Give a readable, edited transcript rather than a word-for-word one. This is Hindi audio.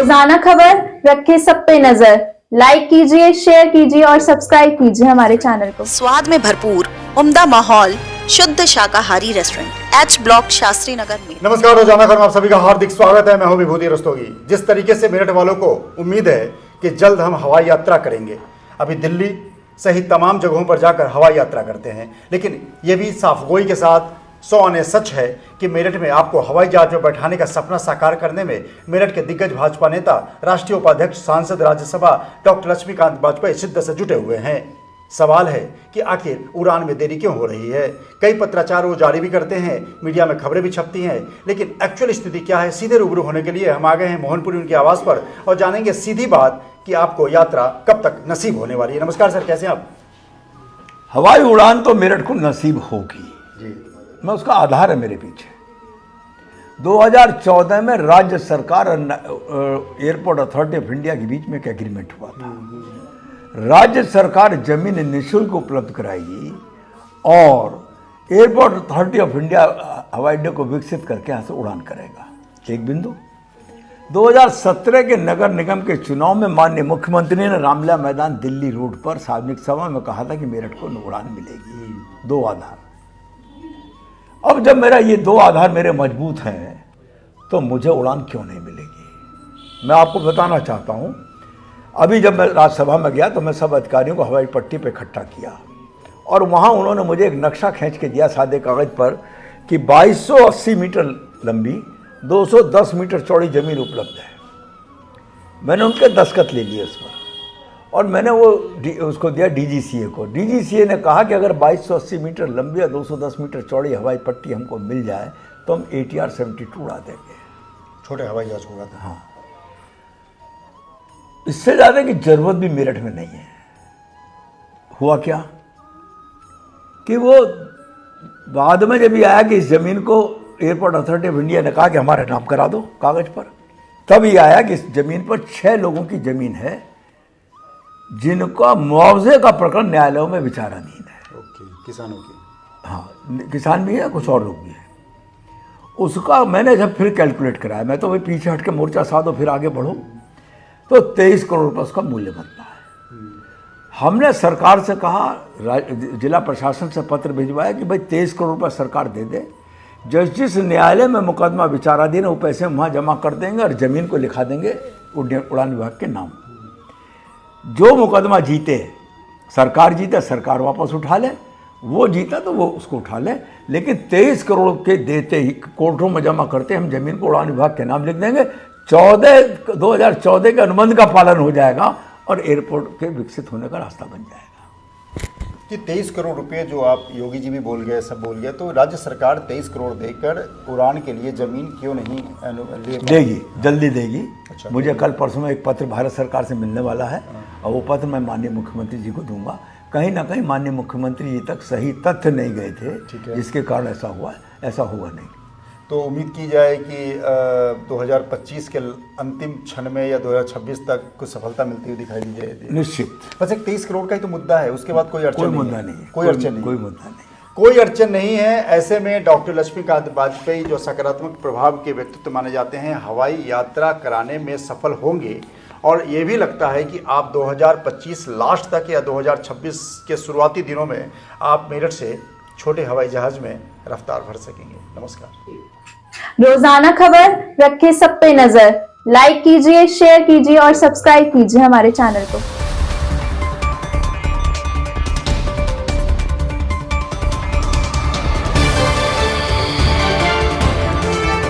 रोजाना खबर रखे सब पे नजर। लाइक कीजिए, शेयर कीजिए और सब्सक्राइब कीजिए हमारे चैनल को। स्वाद में भरपूर उम्दा माहौल, शुद्ध शाकाहारी restaurant H block Shastri Nagar में। नमस्कार, रोजाना खबर में आप सभी का हार्दिक स्वागत है। मैं हूं विभूति रस्तोगी। जिस तरीके से मेरठ वालों को उम्मीद है कि जल्द हम हवाई यात्रा करेंगे, अभी दिल्ली सहित तमाम जगहों पर जाकर हवाई यात्रा करते हैं, लेकिन ये भी साफगोई के साथ 100 आने सच है कि मेरठ में आपको हवाई जहाज में बैठाने का सपना साकार करने में मेरठ के दिग्गज भाजपा नेता, राष्ट्रीय उपाध्यक्ष, सांसद राज्यसभा डॉक्टर लक्ष्मीकांत वाजपेयी शिद्दत से जुटे हुए हैं। सवाल है कि आखिर उड़ान में देरी क्यों हो रही है। कई पत्राचार वो जारी भी करते हैं, मीडिया में खबरें भी छपती हैं, लेकिन एक्चुअल स्थिति क्या है, सीधे रूबरू होने के लिए हम आ गए हैं मोहनपुरी उनके आवास पर और जानेंगे सीधी बात कि आपको यात्रा कब तक नसीब होने वाली है। नमस्कार सर, कैसे हैं आप? हवाई उड़ान तो मेरठ को नसीब होगी जी, मैं उसका आधार है मेरे पीछे। 2014 में राज्य सरकार और एयरपोर्ट अथॉरिटी ऑफ इंडिया के बीच में एक एग्रीमेंट हुआ था। राज्य सरकार जमीन निःशुल्क उपलब्ध कराएगी और एयरपोर्ट अथॉरिटी ऑफ इंडिया हवाई अड्डे को विकसित करके यहाँ से उड़ान करेगा। एक बिंदु। 2017 के नगर निगम के चुनाव में माननीय मुख्यमंत्री ने रामलीला मैदान दिल्ली रोड पर सार्वजनिक सभा में कहा था कि मेरठ को उड़ान मिलेगी। 2 आधार। अब जब मेरा ये 2 आधार मेरे मजबूत हैं तो मुझे उड़ान क्यों नहीं मिलेगी? मैं आपको बताना चाहता हूँ। अभी जब मैं राज्यसभा में गया तो मैं सब अधिकारियों को हवाई पट्टी पे इकट्ठा किया और वहाँ उन्होंने मुझे एक नक्शा खींच के दिया सादे कागज पर कि 2280 मीटर लंबी 210 मीटर चौड़ी जमीन उपलब्ध है। मैंने उनके दस्तखत ले लिए उस पर और मैंने वो उसको दिया डीजीसीए को। डीजीसीए ने कहा कि अगर 2280 मीटर लंबी या 210 मीटर चौड़ी हवाई पट्टी हमको मिल जाए तो हम ATR 72 उड़ा देंगे। छोटे हवाई जहाज होगा था। हाँ, इससे ज़्यादा की जरूरत भी मेरठ में नहीं है। हुआ क्या कि वो बाद में जब ये आया कि इस जमीन को एयरपोर्ट अथॉरिटी ऑफ इंडिया ने कहा कि हमारे नाम करा दो कागज पर, तब ये आया कि इस जमीन पर 6 लोगों की जमीन है जिनका मुआवजे का प्रकरण न्यायालयों में विचाराधीन है। ओके, किसानों की। हाँ, किसान भी है, कुछ और लोग भी हैं। उसका मैंने जब फिर कैलकुलेट कराया, मैं तो भाई पीछे हट के मोर्चा साधो फिर आगे बढ़ो, तो 23 करोड़ रुपये उसका मूल्य बनता है। हमने सरकार से कहा, जिला प्रशासन से पत्र भिजवाया कि भाई 23 करोड़ रुपये सरकार दे दे, जिस न्यायालय में मुकदमा विचाराधीन है वो पैसे हम वहाँ जमा कर देंगे और ज़मीन को लिखा देंगे उड़ान विभाग के नाम। जो मुकदमा जीते, सरकार जीते सरकार वापस उठा ले, वो जीता तो वो उसको उठा ले, लेकिन 23 करोड़ के देते ही कोर्टों में जमा करते हम जमीन को उड़ान विभाग के नाम लिख देंगे। 2014 के अनुबंध का पालन हो जाएगा और एयरपोर्ट के विकसित होने का रास्ता बन जाएगा। कि 23 करोड़ रुपए जो आप योगी जी भी बोल गए, सब बोल गए, तो राज्य सरकार 23 करोड़ देकर उड़ान के लिए जमीन क्यों नहीं देगी? जल्दी देगी। अच्छा, मुझे कल परसों में एक पत्र भारत सरकार से मिलने वाला है और वो पत्र मैं माननीय मुख्यमंत्री जी को दूंगा। कहीं ना कहीं माननीय मुख्यमंत्री जी तक सही तथ्य नहीं गए थे, जिसके कारण ऐसा हुआ। ऐसा हुआ नहीं। तो उम्मीद की जाए कि 2025 के अंतिम क्षण में या 2026 तक कुछ सफलता मिलती हुई दिखाई दी जाएगी। निश्चित। बस एक 23 करोड़ का ही तो मुद्दा है, उसके बाद कोई अड़चन नहीं है। कोई अड़चन नहीं, कोई मुद्दा नहीं, कोई अड़चन नहीं है। ऐसे में डॉक्टर लक्ष्मीकांत वाजपेयी जो सकारात्मक प्रभाव के व्यक्तित्व माने जाते हैं, हवाई यात्रा कराने में सफल होंगे और ये भी लगता है कि आप 2025 लास्ट तक या 2026 के शुरुआती दिनों में आप मेरठ से छोटे हवाई जहाज में रफ्तार भर सकेंगे। नमस्कार। रोजाना खबर रखे सब पे नजर। लाइक कीजिए, शेयर कीजिए और सब्सक्राइब कीजिए हमारे चैनल को।